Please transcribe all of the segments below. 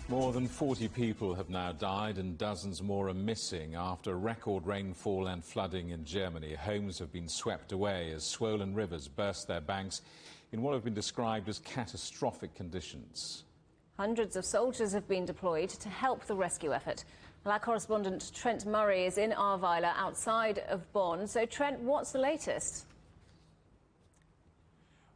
More than 40 people have now died and dozens more are missing after record rainfall and flooding in Germany. Homes have been swept away as swollen rivers burst their banks in what have been described as catastrophic conditions. Hundreds of soldiers have been deployed to help the rescue effort. Well, our correspondent Trent Murray is in Rhineland-Palatinate outside of Bonn. So, Trent, what's the latest?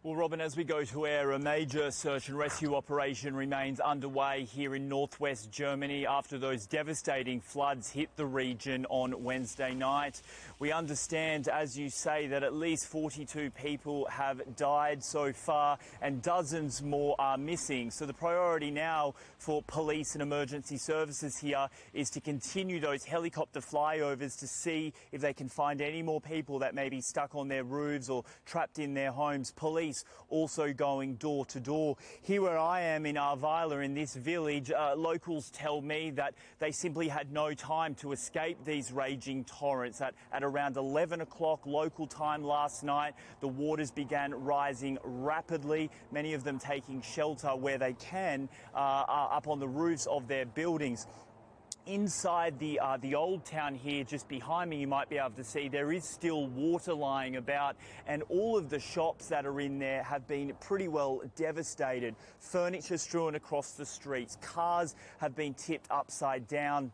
Well, Robin, as we go to air, a major search and rescue operation remains underway here in northwest Germany after those devastating floods hit the region on Wednesday night. We understand, as you say, that at least 42 people have died so far and dozens more are missing. So the priority now for police and emergency services here is to continue those helicopter flyovers to see if they can find any more people that may be stuck on their roofs or trapped in their homes. Police also going door to door. Here where I am in Rhineland-Palatinate, in this village, locals tell me that they simply had no time to escape these raging torrents. At around 11 o'clock local time last night, the waters began rising rapidly, many of them taking shelter where they can up on the roofs of their buildings. Inside the old town here, just behind me, you might be able to see there is still water lying about, and all of the shops that are in there have been pretty well devastated. Furniture strewn across the streets, cars have been tipped upside down.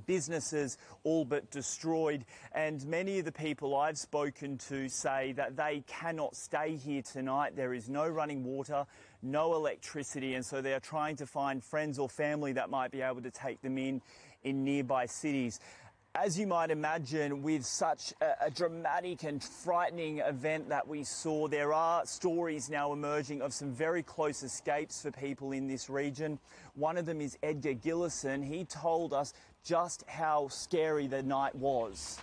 Businesses all but destroyed, and many of the people I've spoken to say that they cannot stay here tonight. There is no running water, no electricity, and so they are trying to find friends or family that might be able to take them in nearby cities. As you might imagine, with such a dramatic and frightening event that we saw, there are stories now emerging of some very close escapes for people in this region. One of them is Edgar Gillison. He told us just how scary the night was.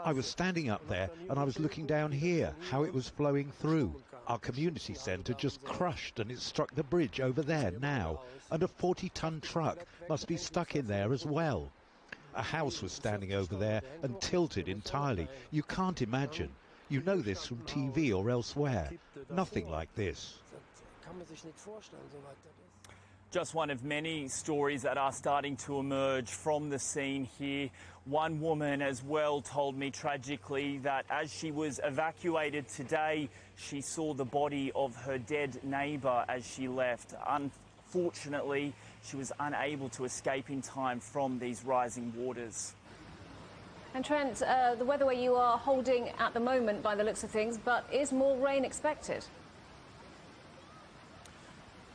I was standing up there and I was looking down here, how it was flowing through. Our community centre just crushed and it struck the bridge over there now. And a 40-ton truck must be stuck in there as well. A house was standing over there and tilted entirely. You can't imagine. You know this from TV or elsewhere. Nothing like this. Just one of many stories that are starting to emerge from the scene here. One woman as well told me tragically that as she was evacuated today, she saw the body of her dead neighbour as she left. Unfortunately, she was unable to escape in time from these rising waters. And Trent, the weather where you are holding at the moment by the looks of things, but is more rain expected?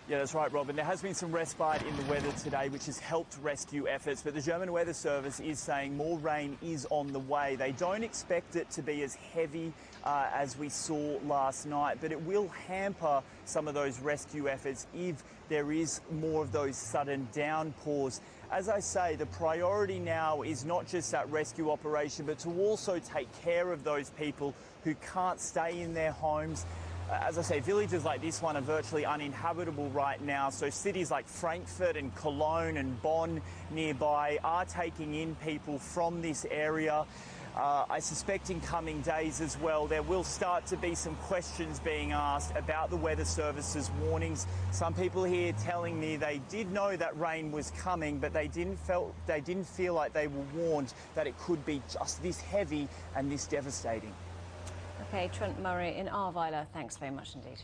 Yeah, that's right, Robin. There has been some respite in the weather today, which has helped rescue efforts, but the German Weather Service is saying more rain is on the way. They don't expect it to be as heavy as we saw last night, but it will hamper some of those rescue efforts if there is more of those sudden downpours. As I say, the priority now is not just that rescue operation, but to also take care of those people who can't stay in their homes. As I say, villages like this one are virtually uninhabitable right now, so cities like Frankfurt and Cologne and Bonn nearby are taking in people from this area. I suspect in coming days as well there will start to be some questions being asked about the Weather Service's warnings. Some people here telling me they did know that rain was coming, but they didn't feel like they were warned that it could be just this heavy and this devastating. OK, Trent Murray in Rhineland-Palatinate, thanks very much indeed.